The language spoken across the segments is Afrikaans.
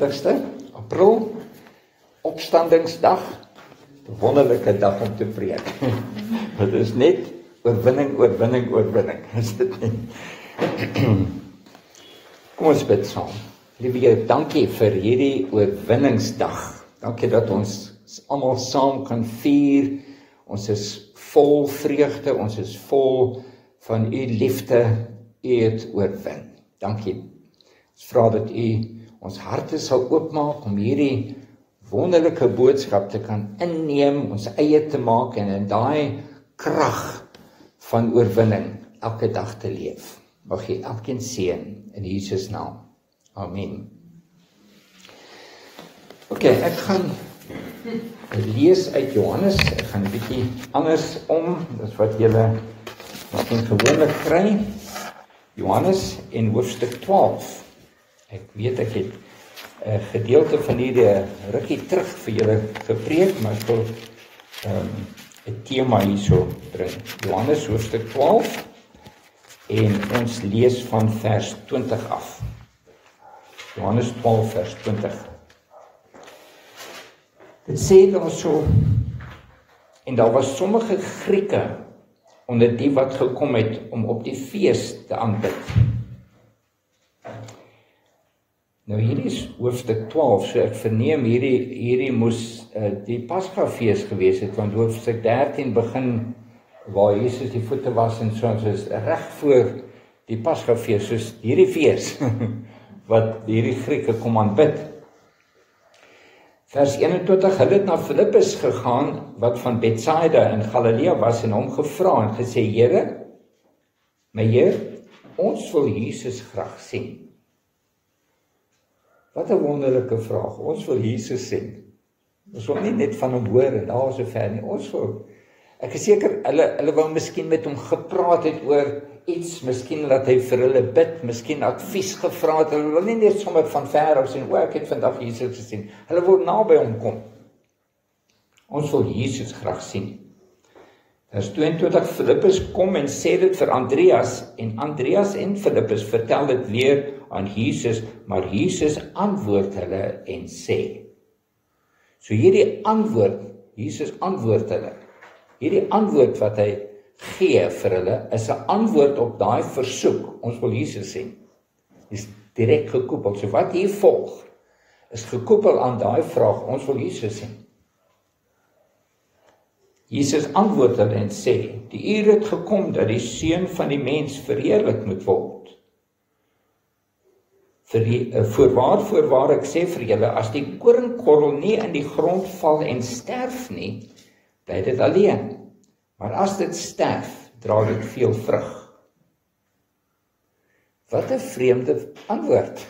20ste April, opstandingsdag, 'n wonderlike dag om te preek. Dit is net oorwinning, oorwinning, oorwinning, is dit nie? Kom ons bid saam. Liewe Here, dankie vir hierdie oorwinningsdag. Dankie dat ons almal saam kan vier. Ons is vol vreugde, ons is vol van u liefde, u het oorwin. Dankie. Ons vra dat u ons harte sal oopmaak om hierdie wonderlike boodskap te kan inneem, ons eie te maak en in daai krag van oorwinning elke dag te leef. Mag jy elkeen seën in Jesus naam. Amen. Ok, ek gaan lees uit Johannes. Ek gaan 'n bietjie anders dis wat julle miskien gewoonlik kry. Johannes in hoofstuk 12. Ek weet ek het 'n gedeelte van hierdie rukkie terug vir julle gepreek, maar ek wil 'n tema hierso bring. Johannes hoofstuk 12 en ons lees van vers 20 af. Johannes 12 vers 20. Dit sê daar so, en daar was sommige Grieke onder die wat gekom het om op die fees te aanbid. Nou hierdie is hoofstuk 12, so ek verneem hierdie moes die Paskafees gewees het, want hoofstuk 13 begin waar Jesus die voete was en so is reg voor die Paskafees, soos hierdie fees wat hierdie Grieke kom aanbid. Vers 21, hulle het na Filippus gegaan wat van Betsaida in Galilea was en hom gevra en gesê, Here, my Heer, ons wil Jesus graag sien. Wat 'n wonderlike vraag. Ons wil Jesus sien. Ons wil nie net van hom hoor en daar so ver nie. Ons wil, ek is seker, hulle wou miskien met hom gepraat het oor iets, miskien dat hy vir hulle bid, miskien advies gevra het. Hulle wil nie net sommer van ver af sien, ek het vandag Jesus gesien. Hulle wil naby hom kom. Ons wil Jesus graag sien. Vers 22, Filippus kom en sê dit vir Andreas, en Andreas en Filippus vertel dit weer aan Jesus, maar Jesus antwoord hulle en sê. So hierdie antwoord, Jesus antwoord hulle. Hierdie antwoord wat hy gee vir hulle, is 'n antwoord op daai versoek, ons wil Jesus sien. Is direk gekoppel. So wat hier volg, is gekoppel aan daai vraag, ons wil Jesus sien. Jesus antwoord hulle en sê, die uur het gekom dat die Seun van die mens verheerlik moet word. Voorwaar ek sê vir julle, as die koringkorrel nie in die grond val en sterf nie, bly dit alleen. Maar as dit sterf, dra dit veel vrug. Wat 'n vreemde antwoord.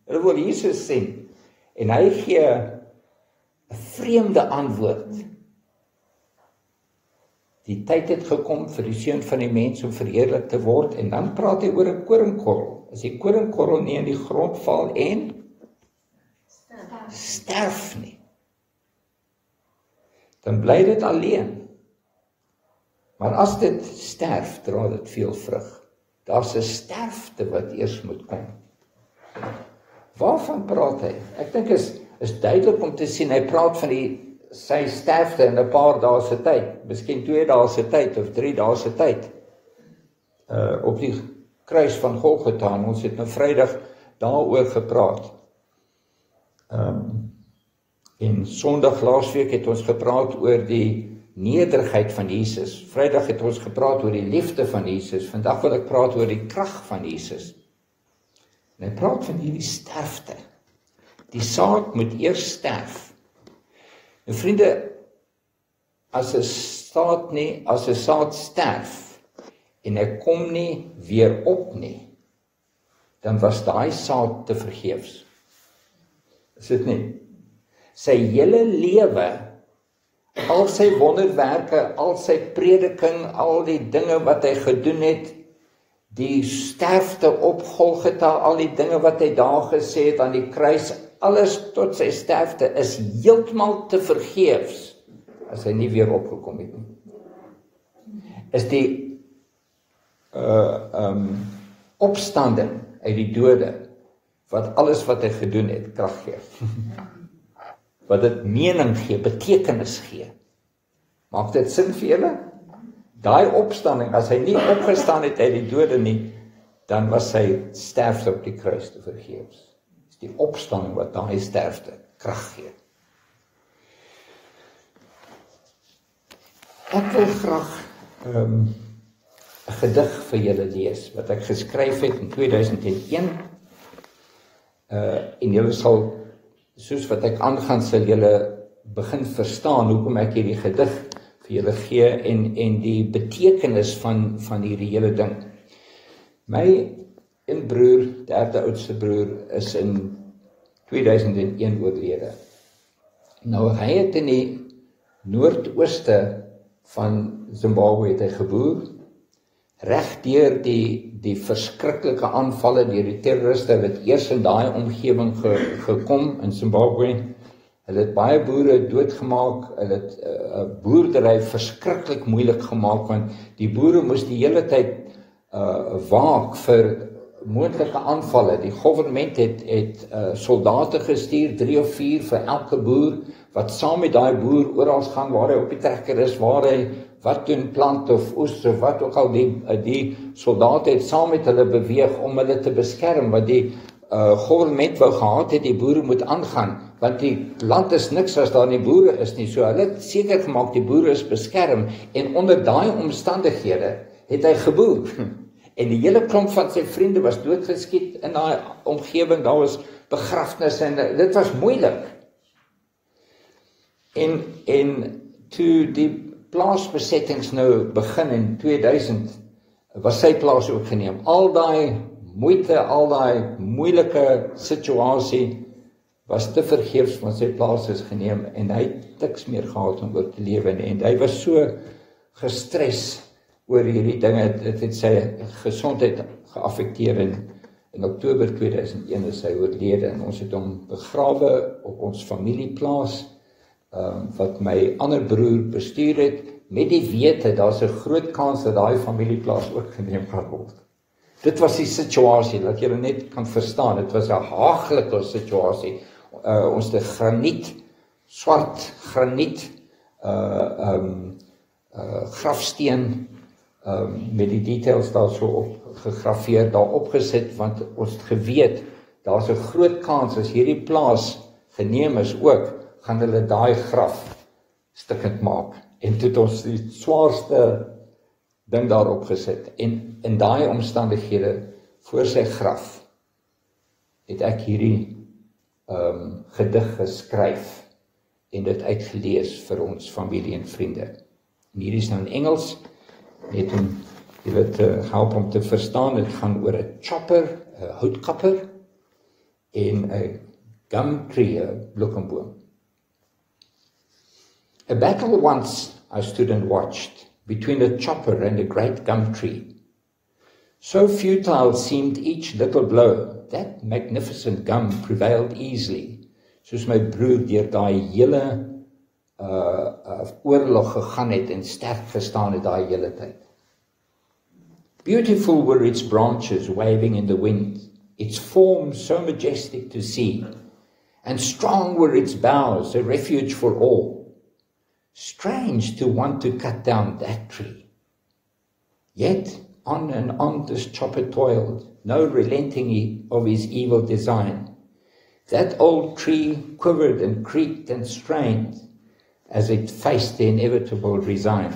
Hulle wil Jesus sien. En hy gee 'n vreemde antwoord. Die tyd het gekom vir die Seun van die mens om verheerlik te word, en dan praat hy oor 'n koringkorrel. As die koringkorrel nie in die grond val en sterf nie, dan bly dit alleen. Maar as dit sterf, dra dit veel vrug. Daar's 'n sterfte wat eers moet kom. Waarvan praat hy? Ek dink is duidelik om te sien, hy praat van sy sterfte in 'n paar dae se tyd, miskien 2 dae se tyd of 3 dae se tyd, op die kruis van Golgotha, en ons het nou Vrydag daaroor gepraat. En Sondag laasweek het ons gepraat oor die nederigheid van Jesus. Vrydag het ons gepraat oor die liefde van Jesus. Vandag wil ek praat oor die krag van Jesus. En hy praat van hierdie sterfte. Die saad moet eers sterf. En vriende, as 'n saad sterf en hy kom nie weer op nie, dan was daai saad te vergeefs. Is dit nie? Sy hele lewe, al sy wonderwerke, al sy prediking, al die dinge wat hy gedoen het, die sterfte op Golgotha, al die dinge wat hy daar gesê het aan die kruis, alles tot sy sterfte is heeltemal te vergeefs as hy nie weer opgekom het nie. Is die opstanding uit die dode wat alles wat hy gedoen het, krag gee. Wat dit mening gee, betekenis gee. Maak dit sin vir julle? Daai opstanding, as hy nie opgestaan het uit die dode nie, dan was sy sterfte op die kruis te vergeefs. Dis die opstanding wat daai sterfte krag gee. Ek wil graag 'n gedig vir julle lees, wat ek geskryf het in 2001. En julle sal, soos wat ek aangaan, sal julle begin verstaan hoekom ek hierdie gedig vir julle gee en die betekenis van hierdie hele ding. My een broer, derde oudste broer, is in 2001 oorlede. Nou, hy het in die noordooste van Zimbabwe het hy geboer, reg deur die verskriklike aanvalle deur die terroriste wat eers in daai omgewing gekom in Zimbabwe. Hulle het baie boere doodgemaak, hulle het boerdery verskriklik moeilik gemaak, want die boere moes die hele tyd waak vir moontlike aanvalle. Die government het soldate gestuur, 3 of 4 vir elke boer, wat saam met daai boer oral gaan waar hy op die trekker is, waar hy wat doen, plant of oes of wat ook al, die soldate het saam met hulle beweeg om hulle te beskerm, want die government wou gehad het, die boere moet aangaan, want die land is niks as daar nie boere is nie, so hulle het seker gemaak die boere is beskerm, en onder daai omstandighede het hy geboer, en die hele klomp van sy vriende was doodgeskiet in daai omgewing, daar was begrafnisse, en dit was moeilik, en toe die plaasbesettings nou begin in 2000, was sy plaas ook geneem. Al daai moeite, al daai moeilike situasie was te vergeefs, want sy plaas is geneem en hy het niks meer gehad om oor te lewe en hy was so gestres oor hierdie dinge, dit het sy gesondheid geaffekteer in Oktober 2001 is hy oorlede en ons het hom begrawe op ons familieplaas wat my ander broer bestuur het, met die wete, daar's 'n groot kans dat daai familieplaas ook geneem gaan word. Dit was die situasie, dat julle net kan verstaan, dit was 'n haaglike situasie. Ons het graniet, swart graniet, grafsteen, met die details daar so op gegraveer, daar opgesit, want ons het geweet, daar's 'n groot kans, as hierdie plaas geneem is ook, gaan hulle daai graf stikkend maak. En toe het ons die swaarste ding daarop gesit. En in daai omstandighede, voor sy graf, het ek hierdie gedig geskryf en dit uitgelees vir ons familie en vriende. En hierdie is nou in Engels, net om julle te help om te verstaan, dit gaan oor 'n chopper, 'n houtkapper, en 'n gum tree, 'n bloekomboom. A battle once I stood and watched, between a chopper and a great gum tree. So futile seemed each little blow, that magnificent gum prevailed easily, soos my broer deur daai hele oorlog gegaan het en sterk gestaan het daai hele tyd. Beautiful were its branches waving in the wind, its form so majestic to see, and strong were its boughs, a refuge for all. Strange to want to cut down that tree. Yet on and on this chopper toiled, no relenting of his evil design. That old tree quivered and creaked and strained as it faced the inevitable resign.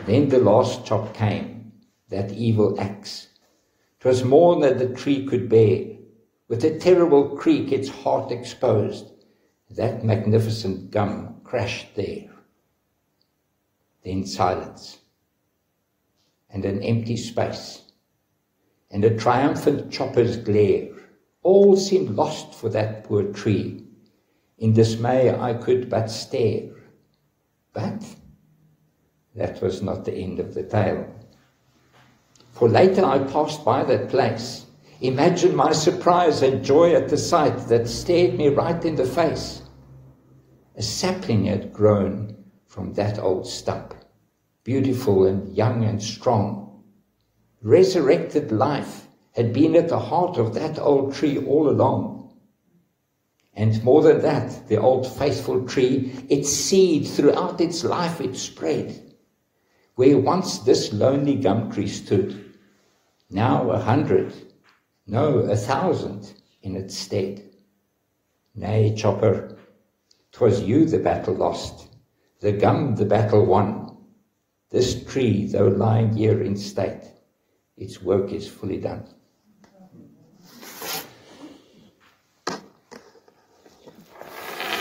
Then the last chop came, that evil axe. 'Twas more than the tree could bear. With a terrible creak, its heart exposed, that magnificent gum crashed there. Then silence, and an empty space, and a triumphant chopper's glare. All seemed lost for that poor tree. In dismay I could but stare. But that was not the end of the tale. For later I passed by that place. Imagine my surprise and joy at the sight that stared me right in the face. A sapling had grown from that old stump, beautiful and young and strong. Resurrected life had been at the heart of that old tree all along. And more than that, the old faithful tree, its seed throughout its life it spread. Where once this lonely gum tree stood, now 100, no, 1,000 in its stead. Nay, Chopper, 'twas you the battle lost, the gum the battle won. This tree, though lying here in state, its work is fully done.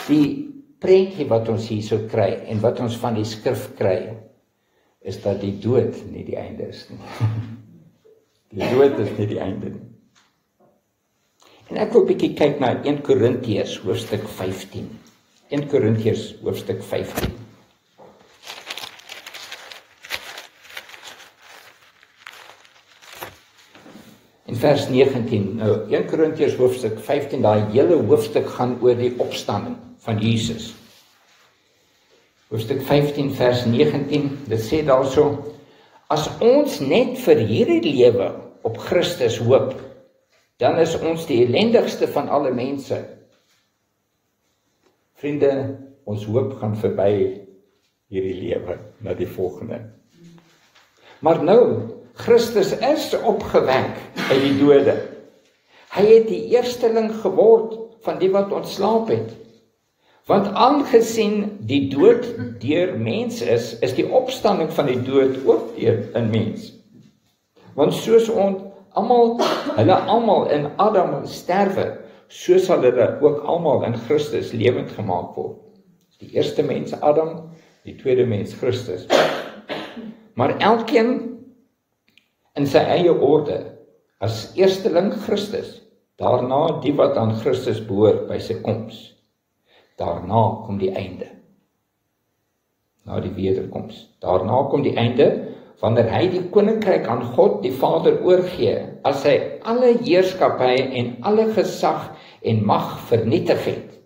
Die prentjie wat ons hierso kry en wat ons van die skrif kry, is dat die dood nie die einde is nie. Die dood is nie die einde nie. En ek wil 'n bietjie kyk na 1 Korintiërs hoofstuk 15. 1 Korintiërs hoofstuk 15. In vers 19, nou 1 Korintiërs hoofstuk 15, daai hele hoofstuk gaan oor die opstanding van Jesus. Hoofstuk 15 vers 19, dit sê daarso, as ons net vir hierdie lewe op Christus hoop, dan is ons die ellendigste van alle mense. Vriende, ons hoop gaan verby hierdie lewe na die volgende. Maar nou, Christus is opgewek uit die dode. Hy het die eersteling geword van die wat ontslaap het. Want aangesien die dood deur mens is die opstanding van die dood ook deur 'n mens. Want soos hulle almal in Adam sterwe, so sal hulle ook almal in Christus lewend gemaak word. Die eerste mens Adam, die tweede mens Christus. Maar elkeen in sy eie orde, as eersteling Christus, daarna die wat aan Christus behoort by sy koms. Daarna kom die einde. Na die wederkoms. Daarna kom die einde, wanneer hy die koninkryk aan God die Vader oorgee, as hy alle heerskappy en alle gesag en mag vernietig het.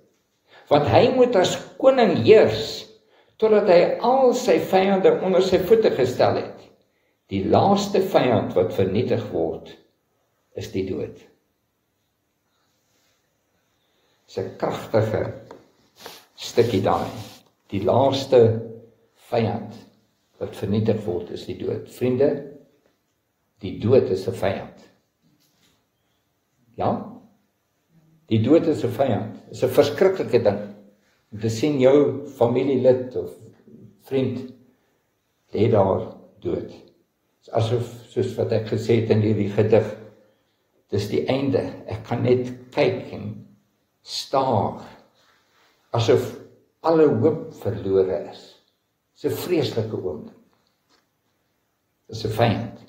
Want hy moet as koning heers, totdat hy al sy vyande onder sy voete gestel het. Die laaste vyand wat vernietig word, is die dood. Dis 'n kragtige stukkie daai. Die laaste vyand wat vernietig word, is die dood. Vriende, die dood is 'n vyand. Ja? Die dood is 'n vyand. Is 'n verskriklike ding. Om te sien jou familielid of vriend lê daar dood. Asof, soos wat ek gesê het in hierdie gedig, dis die einde. Ek kan net kyk en staar, asof alle hoop verlore is. Dis 'n vreeslike oomblik. Dis 'n vyand.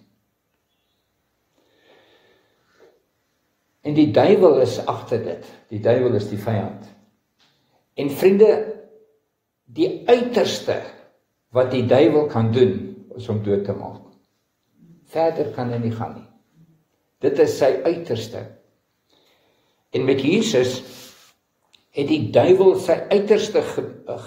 En die duiwel is agter dit. Die duiwel is die vyand. En vriende, die uiterste wat die duiwel kan doen, is om dood te maak. Verder kan hy nie gaan nie. Dit is sy uiterste. En met Jesus het die duiwel sy uiterste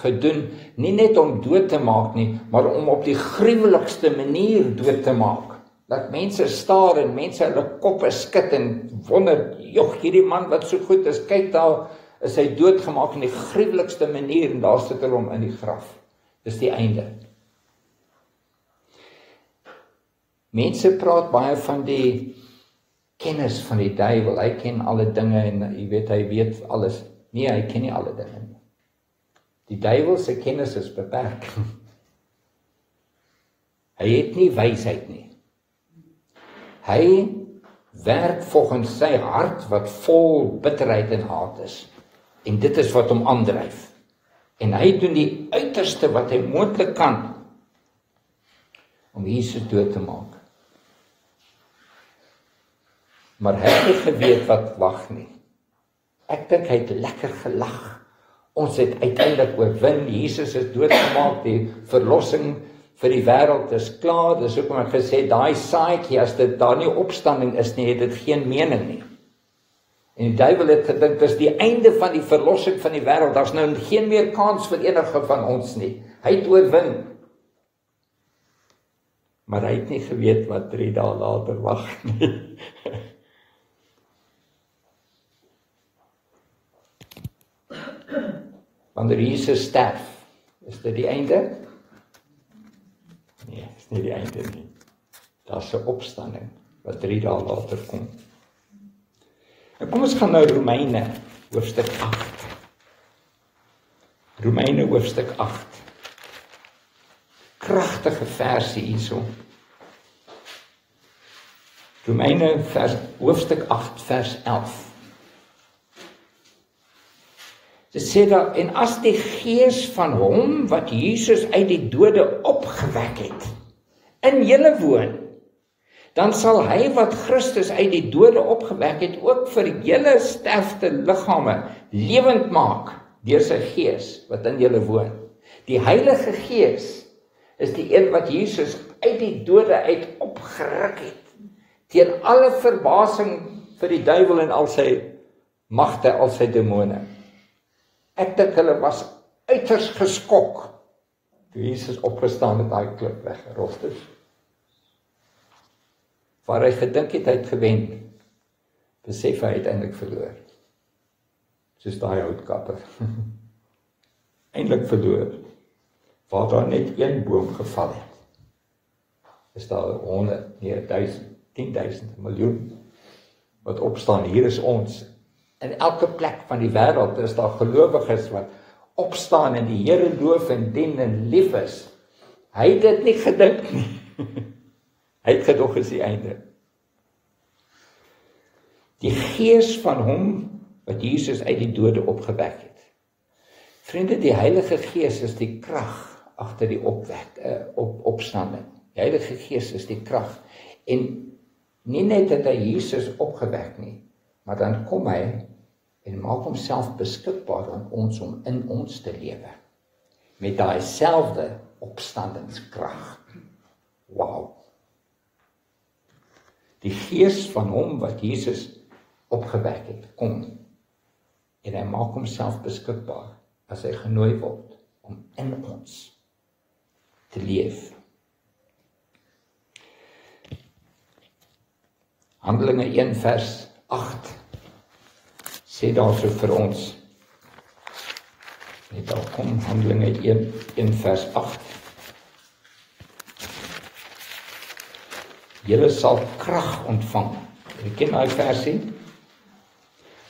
gedoen, nie net om dood te maak nie, maar om op die gruwelikste manier dood te maak. Dat mense staar en mense hulle koppe skud en wonder, joh, hierdie man wat so goed is, kyk daar, is hy doodgemaak in die gruwelikste manier, en daar sit hulle hom in die graf. Dis die einde. Mense praat baie van die kennis van die duiwel. Hy ken alle dinge en jy weet, hy weet alles. Nee, hy ken nie alle dinge nie. Die duiwel se kennis is beperk. Hy het nie wysheid nie. Hy werk volgens sy hart wat vol bitterheid en haat is. En dit is wat hom aandryf. En hy doen die uiterste wat hy moontlik kan om Jesus dood te maak. Maar hy het nie geweet wat wag nie. Ek dink hy het lekker gelag. Ons het uiteindelik oorwin. Jesus is doodgemaak. Die verlossing vir die wêreld is klaar. Dis hoekom ek gesê, daai saaitjie, as dit daar nie opstanding is nie, het dit geen mening nie. En die duiwel het gedink, dis die einde van die verlossing van die wêreld. Daar's nou geen meer kans vir enige van ons nie. Hy het oorwin. Maar hy het nie geweet wat 3 dae later wag nie. wanneer Jesus sterf, is dit die einde? Nee, is nie die einde nie. Daar's 'n opstanding, wat 3 dae later kom. En kom ons gaan nou Romeine, hoofstuk 8. Romeine, hoofstuk 8. Kragtige versie hierso. Romeine, hoofstuk 8, vers 11. Dit sê daar, en as die gees van hom, wat Jesus uit die dode opgewek het, in julle woon, dan sal hy wat Christus uit die dode opgewek het, ook vir julle sterfte liggame lewend maak, deur sy gees, wat in julle woon. Die Heilige Gees is die een wat Jesus uit die dode uit opgeruk het, teen alle verbasing vir die duiwel en al sy magte, al sy demone. Ek dink hulle was uiters geskok toe Jesus opgestaan het, daai klip weggerol het. Waar hy gedink het, hy het gewen, besef hy uiteindelik verloor. Soos daai houtkapper. Eintlik verloor. Waar daar net een boom geval het, is daar 100, nee 1000, 10.000, 'n miljoen wat opstaan. Hier is ons. In elke plek van die wêreld is daar gelowiges wat opstaan en die Here loof en dien en lief is. Hy het dit nie gedink nie. Hy het gedog is die einde. Die gees van hom wat Jesus uit die dode opgewek het. Vriende, die Heilige Gees is die krag agter die opstanding. Die Heilige Gees is die krag. En nie net dat hy Jesus opgewek nie, maar dan kom hy en maak homself beskikbaar aan ons om in ons te lewe. Met daai selfde opstandingskrag. Wow. Die gees van hom wat Jesus opgewek het, kom. En hy maak homself beskikbaar as hy genooi word om in ons te leef. Handelinge 1 vers 8 sê daarso vir ons. Net daar kom Handelinge 1 vers 8. Julle sal krag ontvang. Jy ken daai versie?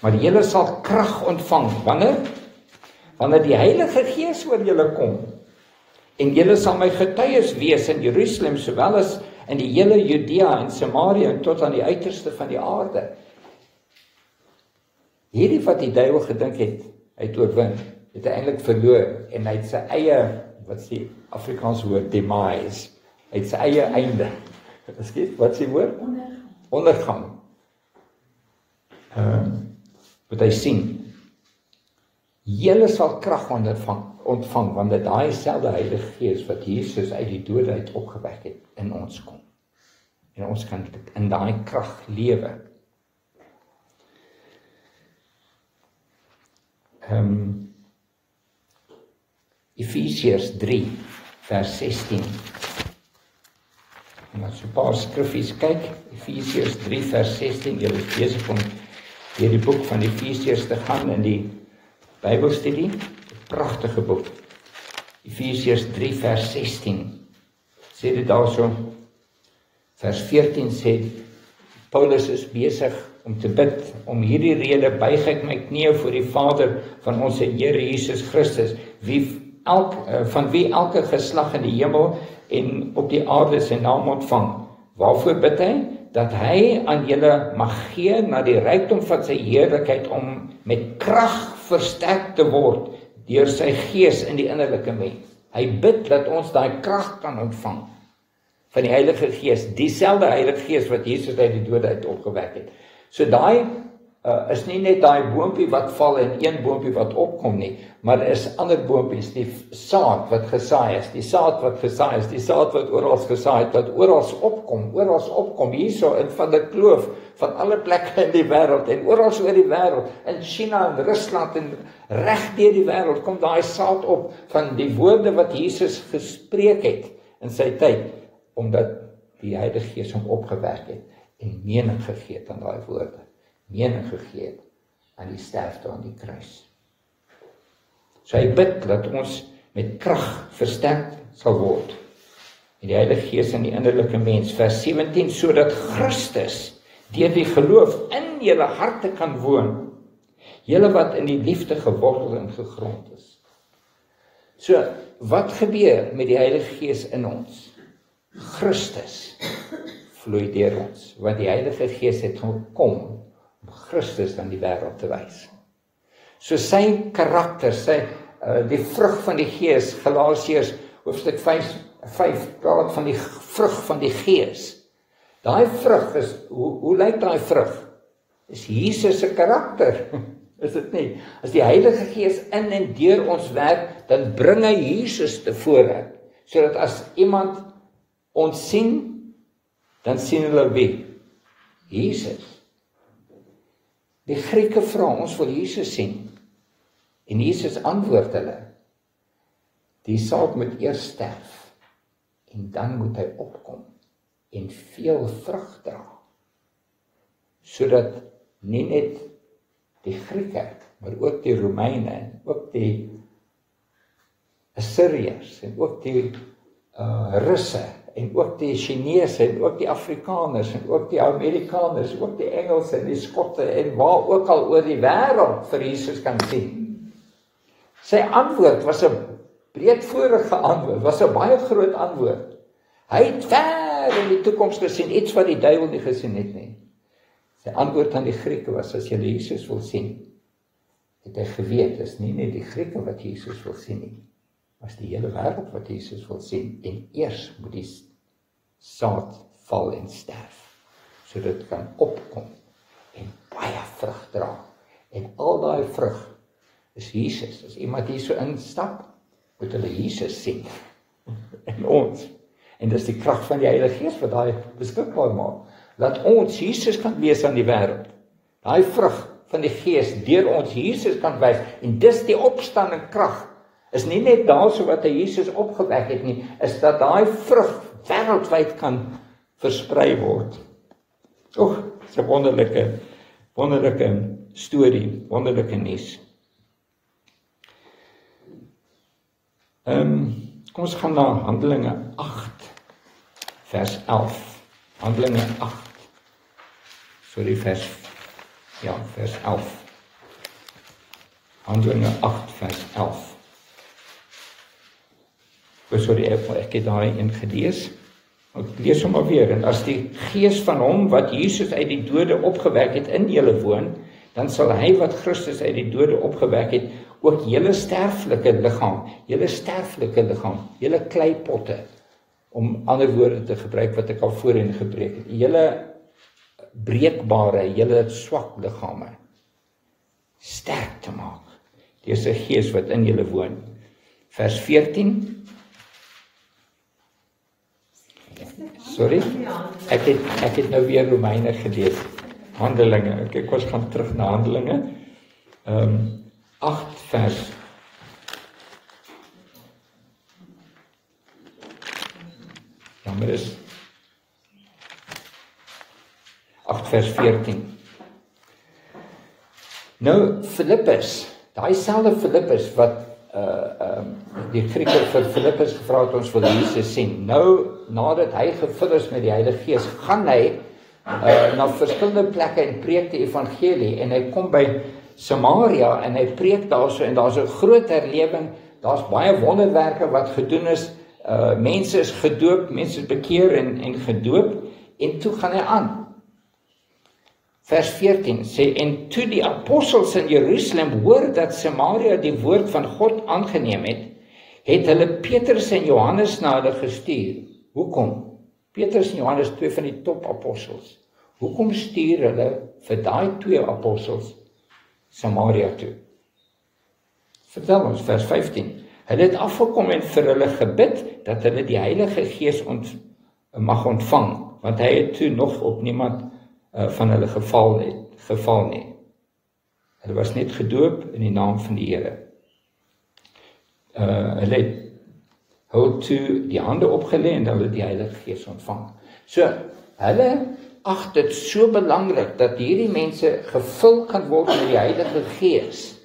Maar julle sal krag ontvang. Wanneer? Wanneer die Heilige Gees oor julle kom. En julle sal my getuies wees in Jerusalem, sowel as in die hele Judea en Samaria en tot aan die uiterste van die aarde. Hierdie wat die duiwel gedink het, hy het oorwin, het hy eintlik verloor en hy het sy eie, wat is die Afrikaans woord, demise, hy het sy eie einde. Wat is die woord? Ondergang. Wat hy sien. Julle sal krag ontvang, wanneer daai selfde Heilige Gees wat Jesus uit die dode uit opgewek het, in ons kom. En ons kan in daai krag lewe. Efesiërs 3 vers 16. En as jy 'n paar skriffies kyk, Efesiërs 3 vers 16, jy is besig om deur die boek van Efesiërs te gaan in die Bybelstudie, 'n pragtige boek. Efesiërs 3 vers 16. Sê dit daarso. Vers 14 sê Paulus is besig om te bid. Om hierdie rede buig ek my knieë voor die Vader van ons Here Jesus Christus, van wie elke geslag in die hemel en op die aarde sy naam ontvang. Waarvoor bid hy? Dat hy aan julle mag gee na die rykdom van sy heerlikheid om met krag versterk te word deur sy gees in die innerlike mens. Hy bid dat ons daai krag kan ontvang van die Heilige Gees, dieselfde Heilige Gees wat Jesus uit die dode uit opgewek het. So daai is nie net daai boontjie wat val en een boontjie wat opkom nie, maar is ander boontjies, die saad wat gesaai is, die saad wat gesaai is, die saad wat oral gesaai het, wat oral opkom, hierso in van die kloof van alle plekke in die wêreld en oral oor die wêreld, in China en Rusland en reg deur die wêreld kom daai saad op van die woorde wat Jesus gespreek het in sy tyd, omdat die Heilige Gees hom opgewerk het en mening gegee het aan daai woorde. Mening gegee het aan die sterfte aan die kruis. So hy bid dat ons met krag versterk sal word. En die Heilige Gees in die innerlike mens, vers 17, sodat Christus deur die geloof in julle harte kan woon, julle wat in die liefde gewortel en gegrond is. So, wat gebeur met die Heilige Gees in ons? Christus vloei deur ons, want die Heilige Gees het gekom om Christus aan die wêreld te wys. So sy karakter, die vrug van die Gees, Galasiërs hoofstuk 5 praat van die vrug van die Gees. Daai vrug is, hoe lyk daai vrug? Is Jesus se karakter, is dit nie? As die Heilige Gees in en deur ons werk, dan bring hy Jesus tevore, sodat as iemand ons sien, dan sien hulle wie? Jesus. Die Grieke vra, ons wil Jesus sien, en Jesus antwoord hulle, die saad moet eers sterf, en dan moet hy opkom, en veel vrug dra, sodat nie net die Grieke, maar ook die Romeine, en ook die Assyriërs, en ook die Russe, en ook die Chinese, en ook die Afrikaners, en ook die Amerikaners, ook die Engelse, en die Skotte, en waar ook al oor die wêreld vir Jesus kan sien. Sy antwoord was 'n breedvoerige antwoord, was 'n baie groot antwoord. Hy het ver in die toekoms gesien, iets wat die duiwel nie gesien het nie. Sy antwoord aan die Grieke was, as julle Jesus wil sien, het hy geweet, is nie net die Grieke wat Jesus wil sien nie, maar die hele wêreld wat Jesus wil sien, en eers moet die saad val en sterf, sodat dit kan opkom, en baie vrug dra, en al daai vrug is Jesus. As iemand hier so instap, moet hulle Jesus sien, en ons, en dis die krag van die Heilige Gees wat daai beskikbaar maak, laat ons Jesus kan wees aan die wêreld, daai vrug van die Gees, deur ons Jesus kan wys, en dis die opstanding krag, is nie net daar so wat hy Jesus opgewek het nie, is dat daai vrug wêreldwyd kan versprei word. Dis 'n wonderlike storie, wonderlike nuus. Kom ons gaan na Handelinge 8, vers 11. Handelinge 8. Vers 11. Handelinge 8, vers 11. Ek het daai een gelees. Ek lees hom maar weer. En as die Gees van hom wat Jesus uit die dode opgewek het in julle woon, dan sal hy wat Christus uit die dode opgewek het, ook julle sterflike liggaam, julle kleipotte, om ander woorde te gebruik wat ek al voorheen gepreek het, julle breekbare, julle swak liggame sterk te maak, deur sy Gees wat in julle woon. Vers 14. Sorry, ek het nou weer Romeine gelees. Handelinge, ek was gaan terug na Handelinge. 8 vers. Jammer is 8 vers 14. Nou, Filippus, daai selfde Filippus wat die Grieke vir Filippus gevra het, ons wil Jesus sien. Nou, nadat hy gevul is met die Heilige Gees, gaan hy na verskillende plekke en preek die evangelie, en hy kom by Samaria, en hy preek daarso, en daar's 'n groot herlewing, daar's baie wonderwerke wat gedoen is, mense is gedoop, mense is bekeer en gedoop, en toe gaan hy aan. Vers 14 sê, en toe die apostels in Jerusalem hoor dat Samaria die woord van God aangeneem het hulle Petrus en Johannes na hulle gestuur. Hoekom? Petrus en Johannes, 2 van die top apostels. Hoekom stuur hulle vir daai 2 apostels Samaria toe? Vertel ons, vers 15. Hulle het afgekom en vir hulle gebid dat hulle die Heilige Gees mag ontvang, want hy het toe nog op niemand van hulle geval nie. Hulle was net gedoop in die naam van die Here. Hulle het hul toe die hande opgelê en hulle die Heilige Gees ontvang. So, hulle ag dit so belangrik dat hierdie mense gevul kan word met die Heilige Gees,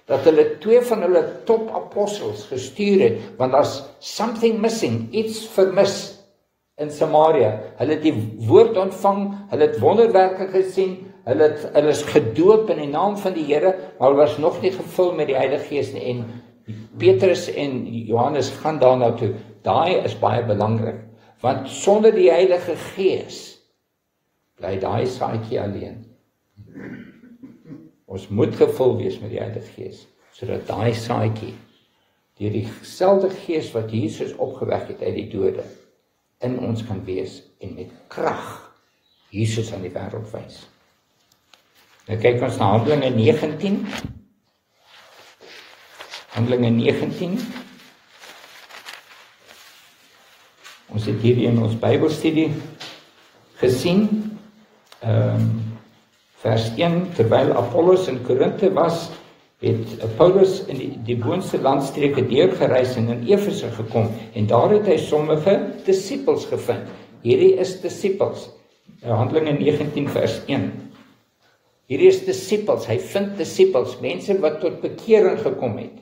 dat hulle 2 van hulle top apostels gestuur het, want daar's something missing, iets vermis in Samaria. Hulle het die woord ontvang, hulle het wonderwerke gesien, hulle is gedoop in die naam van die Here, maar hulle was nog nie gevul met die Heilige Gees nie, en Petrus en Johannes gaan daarna toe. Daai is baie belangrik, want sonder die Heilige Gees bly daai saadjie alleen. Ons moet gevul wees met die Heilige Gees, sodat daai saadjie, deur dieselfde Gees wat Jesus opgewek het uit die dode, in ons kan wees, en met krag Jesus aan die wêreld wys. Nou kyk ons na Handelinge 19. Handelinge 19. Ons het hier in ons Bybelstudie gesien, vers 1, terwyl Apollos in Korinthe was, het Paulus in die boonste landstreke deurgereis en in Efese gekom, en daar het hy sommige disippels gevind. Hierdie is disippels, Handelinge 19 vers 1. Hierdie is disippels, hy vind disippels, mense wat tot bekering gekom het.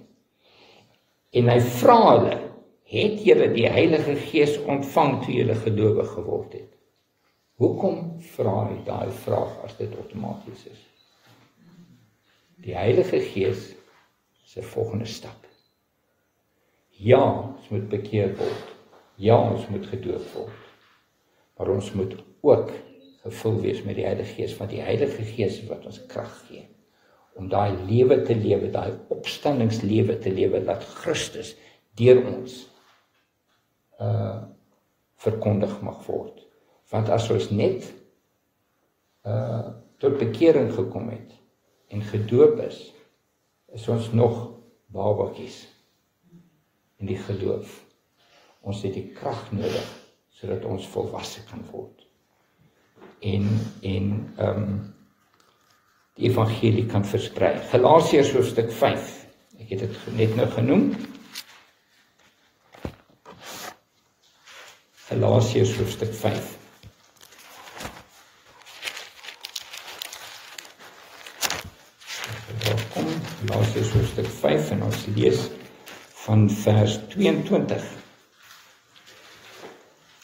En hy vra hulle, het julle die Heilige Gees ontvang toe julle gelowig geword het? Hoekom vra hy daai vraag as dit outomaties is? Die Heilige Gees is 'n volgende stap. Ja, ons moet bekeer word. Ja, ons moet gedoop word. Maar ons moet ook gevul wees met die Heilige Gees, want die Heilige Gees is wat ons krag gee om daai lewe te lewe, daai opstandingslewe te lewe, dat Christus deur ons verkondig mag word. Want as ons net tot bekering gekom het en gedoop is ons nog babatjies in die geloof. Ons het die krag nodig sodat ons volwasse kan word. En die evangelie kan versprei. Galasiërs hoofstuk 5. Ek het dit net nou genoem. Galasiërs hoofstuk 5. Galasiërs hoofstuk 5 en ons lees van vers 22.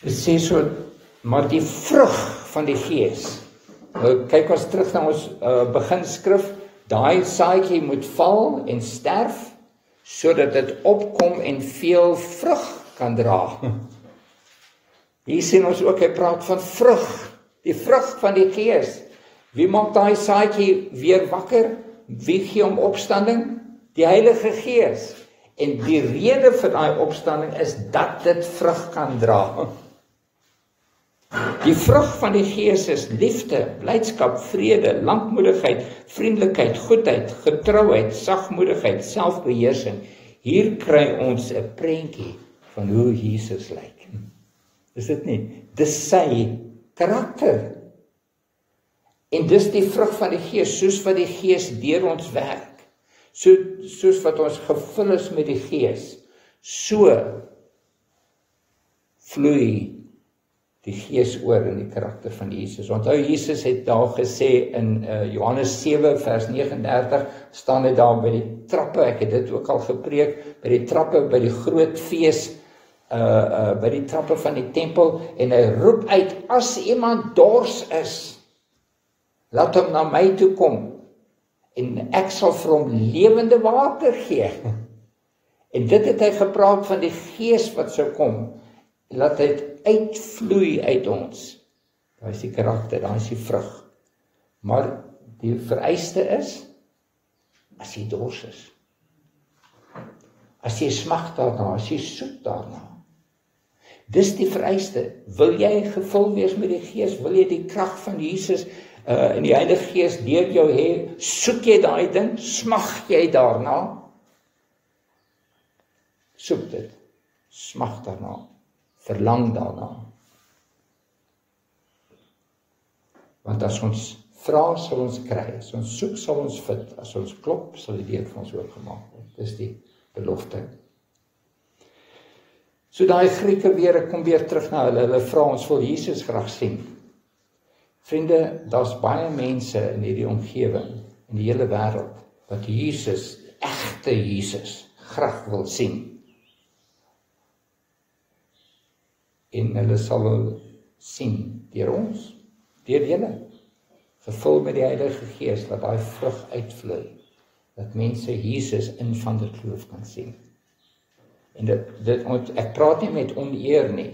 Dit sê so, maar die vrug van die Gees. Kyk ons terug na ons beginskrif, daai saadjie moet val en sterf, sodat dit opkom en veel vrug kan dra. Hier sien ons ook, hy praat van vrug, die vrug van die Gees. Wie maak daai saadjie weer wakker? Wie gee hom opstanding? Die Heilige Gees. En die rede vir daai opstanding is dat dit vrug kan dra. Die vrug van die Gees is liefde, blydskap, vrede, lankmoedigheid, vriendelikheid, goedheid, getrouheid, sagmoedigheid, selfbeheersing. Hier kry ons 'n prentjie van hoe Jesus lyk. Is dit nie? Dis sy karakter. En dis die vrug van die Gees, soos wat die Gees deur ons werk. Soos wat ons gevul is met die Gees, so vloei die Gees oor in die karakter van Jesus. Onthou, Jesus het daar gesê in Johannes 7 vers 39, staan dit daar by die trappe, ek het dit ook al gepreek, by die trappe, by die groot fees, by die trappe van die tempel, en hy roep uit, as iemand dors is, laat hom na my toe kom, en ek sal vir hom lewende water gee. En dit het hy gepraat van die Gees wat sou kom, laat dit uitvloei uit ons. Daar is die karakter, daar is die vrug. Maar die vereiste is, as jy dors is, as jy smag daarna, as jy soek daarna. Dis die vereiste. Wil jy gevul wees met die Gees? Wil jy die krag van Jesus in die Heilige Gees deur jou hê? Soek jy daai ding? Smag jy daarna? Soek dit. Smag daarna. Verlang daarna. Want as ons vra, sal ons kry. As ons soek, sal ons vind. As ons klop, sal die deur vir ons oopgemaak word. Dis die belofte. So daai Grieke weer, ek kom weer terug na hulle vra, ons wil Jesus graag sien. Vriende, daar's baie mense in hierdie omgewing, in die hele wêreld, wat Jesus egte Jesus graag wil sien. En hulle sal hom sien deur ons, deur julle, gevul met die Heilige Gees, dat daai vrug uitvloei, dat mense Jesus in van die geloof kan sien. En ek praat nie met oneer nie,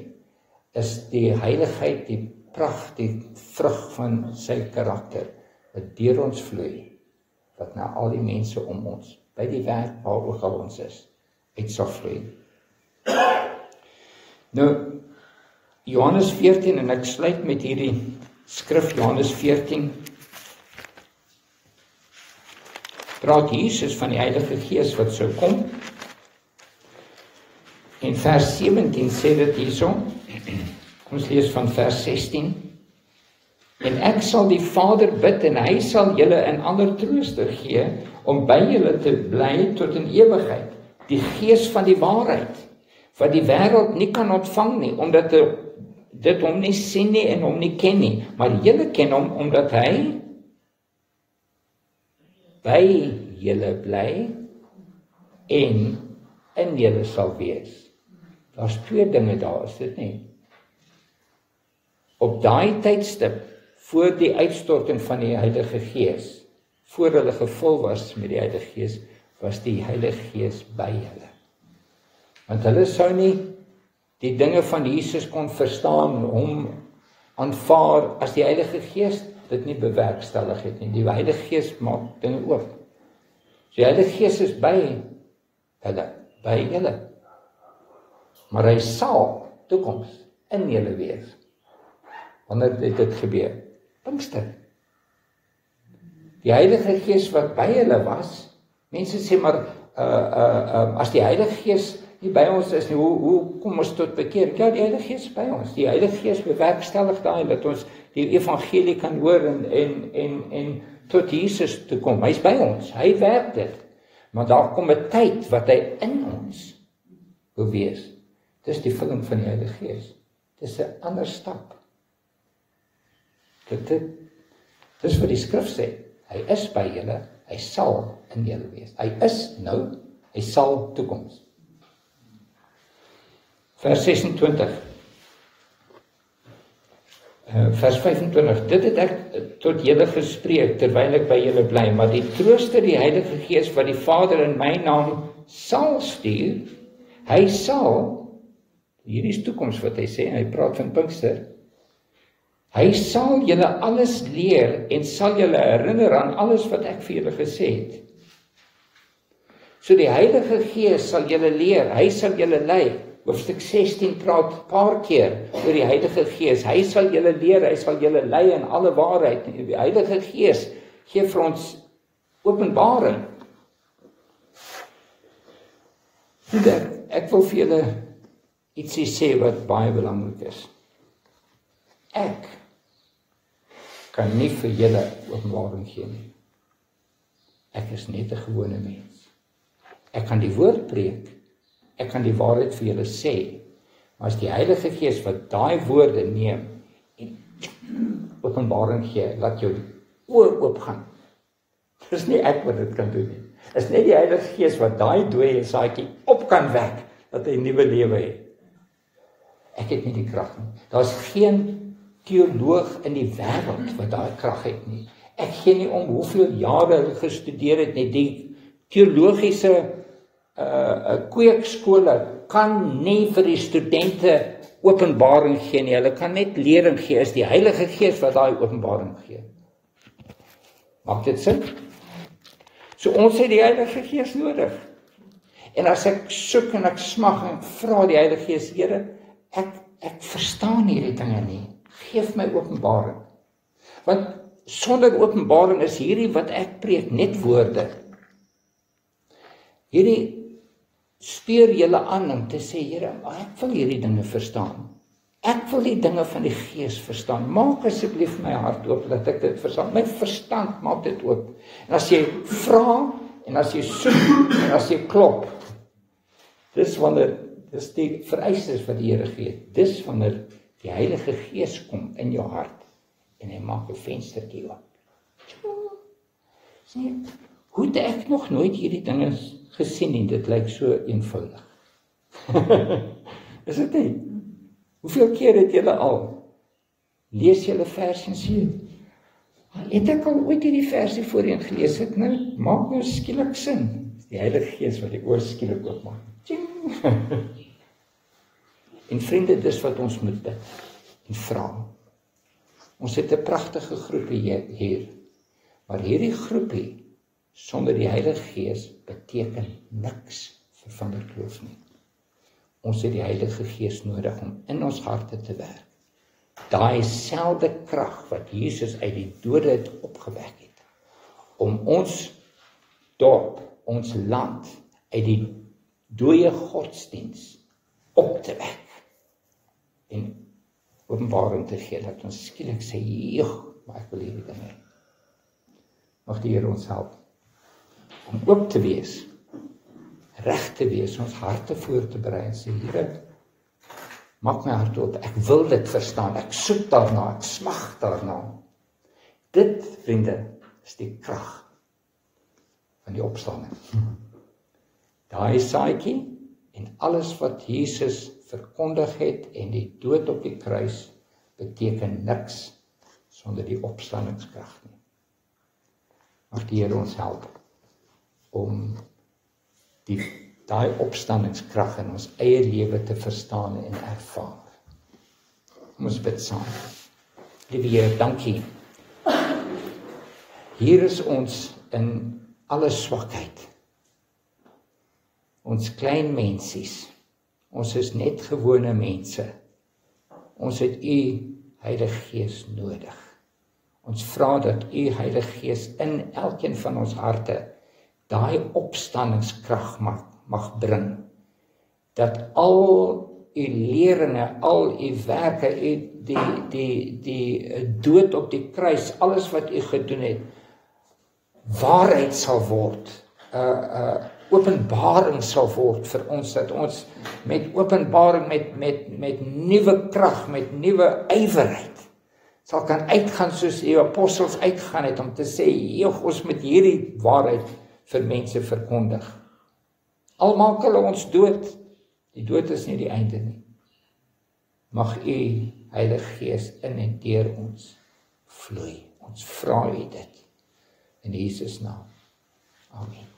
is die heiligheid, die pragt, die vrug van sy karakter, wat deur ons vloei, wat na al die mense om ons, by die werk waar ook al ons is, uit sal vloei. Nou, Johannes 14, en ek sluit met hierdie skrif, Johannes 14, praat Jesus van die Heilige Gees wat sou kom, en vers 17 sê dit hierso, kom ons lees van vers 16, en ek sal die Vader bid, en hy sal julle 'n ander trooster gee, om by julle te bly tot in ewigheid, die Gees van die waarheid, wat die wêreld nie kan ontvang nie, omdat dit hom nie sien nie en hom nie ken nie, maar julle ken hom, omdat hy by julle bly, en in julle sal wees. Daar's twee dinge daar, is dit nie? Op daai tydstip, voor die uitstorting van die Heilige Gees, voor hulle gevul was met die Heilige Gees, was die Heilige Gees by hulle. Want hulle sou nie die dinge van Jesus kon verstaan, hom aanvaar as die Heilige Gees dit nie bewerkstellig het nie. Die Heilige Gees maak dinge oop. So die Heilige Gees is by hulle, by julle. Maar hy sal toekoms in julle wees. Wanneer dit gebeur? Pinkster. Die Heilige Gees wat by hulle was, mense sê maar, as die Heilige Gees nie by ons is nie, hoe kom ons tot bekeer? Ja, die Heilige Gees is by ons. Die Heilige Gees bewerkstellig daai, dat ons die evangelie kan hoor en tot Jesus toe kom. Hy is by ons, hy werk dit. Maar daar kom 'n tyd wat hy in ons wil wees. Dis die vulling van die Heilige Gees. Dis 'n ander stap. Dis wat die skrif sê. Hy is by julle, hy sal in julle wees. Hy is nou, hy sal toekoms. Vers 26. Vers 25. Dit het ek tot julle gespreek, terwyl ek by julle bly, maar die trooster, die Heilige Gees, wat die Vader in my naam sal stuur, hy sal, hierdie is toekoms wat hy sê, hy praat van Pinkster, hy sal julle alles leer, en sal julle herinner aan alles wat ek vir julle gesê het. So die Heilige Gees sal julle leer, hy sal julle lei. Hoofstuk 16 praat paar keer oor die Heilige Gees. Hy sal julle leer, hy sal julle lei in alle waarheid. Die Heilige Gees gee vir ons openbaring. Ek wil vir julle ietsie sê wat baie belangrik is. Ek kan nie vir julle openbaring gee nie. Ek is net 'n gewone mens. Ek kan die woord preek. Ek kan die waarheid vir julle sê, maar as die Heilige Gees wat daai woorde neem en openbaring gee, laat jou oë oopgaan. Dis nie ek wat dit kan doen nie. Is net die Heilige Gees wat daai dooie saadjie op kan wek, dat hy 'n nuwe lewe het. Ek het nie die krag nie. Daar's geen teoloog in die wêreld wat daai krag het nie. Ek gee nie om hoeveel jare hulle gestudeer het nie. Die teologiese kweekskole kan nie vir die studente openbaring gee nie. Hulle kan net lering gee. Is die Heilige Gees wat daai openbaring gee. Maak dit sin? So ons het die Heilige Gees nodig. En as ek soek en ek smag en vra die Heilige Gees, Here, ek verstaan hierdie dinge nie. Geef my openbaring. Want sonder openbaring is hierdie wat ek preek net woorde. Hierdie stuur julle aan om te sê, Here, ek wil hierdie dinge verstaan. Ek wil die dinge van die Gees verstaan. Maak asseblief my hart oop dat ek dit verstaan. My verstand maak dit oop. En as jy vra en as jy soek en as jy klop, dis die vereistes wat die Here gee. Dis wanneer die Heilige Gees kom in jou hart en hy maak 'n venstertjie oop. Sien, Hoe het ek nog nooit hierdie dinge gesien en dit lyk so eenvoudig. Is dit nie? Hoeveel keer het julle al? Lees julle vers en sê, het ek al ooit hierdie versie voorheen gelees het, nou, maak nou skielik sin. Die Heilige Gees wat die oor skielik oopmaak. En vriende, dis wat ons moet bid en vra. Ons het 'n pragtige groepie hier, maar hierdie groepie sonder die Heilige Gees beteken niks vir Van der Kloof nie. Ons het die Heilige Gees nodig om in ons harte te werk. Daai selfde krag wat Jesus uit die dode het opgewek het, om ons dorp, ons land, uit die dooie godsdiens op te wek en openbaring te gee, dat ons skielik sê, maar ek wil hierdie ding hê. Mag die Here ons help om oop te wees, reg te wees, ons harte voor te berei en sê, Here, maak my hart oop, ek wil dit verstaan, ek soek daarna, ek smag daarna. Dit, vriende, is die krag van die opstanding. Daai saadjie en alles wat Jesus verkondig het en die dood op die kruis beteken niks sonder die opstandingskrag nie. Mag die Here ons help om daai opstandingskrag in ons eie lewe te verstaan en ervaar. Ons bid saam. Liewe Here, dankie. Hier is ons in alle swakheid. Ons klein mensies. Ons is net gewone mense. Ons het U Heilige Gees nodig. Ons vra dat U Heilige Gees in elkeen van ons harte daai opstandingskrag mag bring. Dat al U leringe, al U werke, die dood op die kruis, alles wat U gedoen het, waarheid sal word, openbaring sal word vir ons, dat ons met openbaring, met nuwe krag, met nuwe ywerheid, sal kan uitgaan soos die apostels uitgaan het, om te sê, ons moet hierdie waarheid vir mense verkondig. Al maak hulle ons dood, die dood is nie die einde nie. Mag U Heilige Gees in en deur ons vloei. Ons vra U dit in Jesus naam. Amen.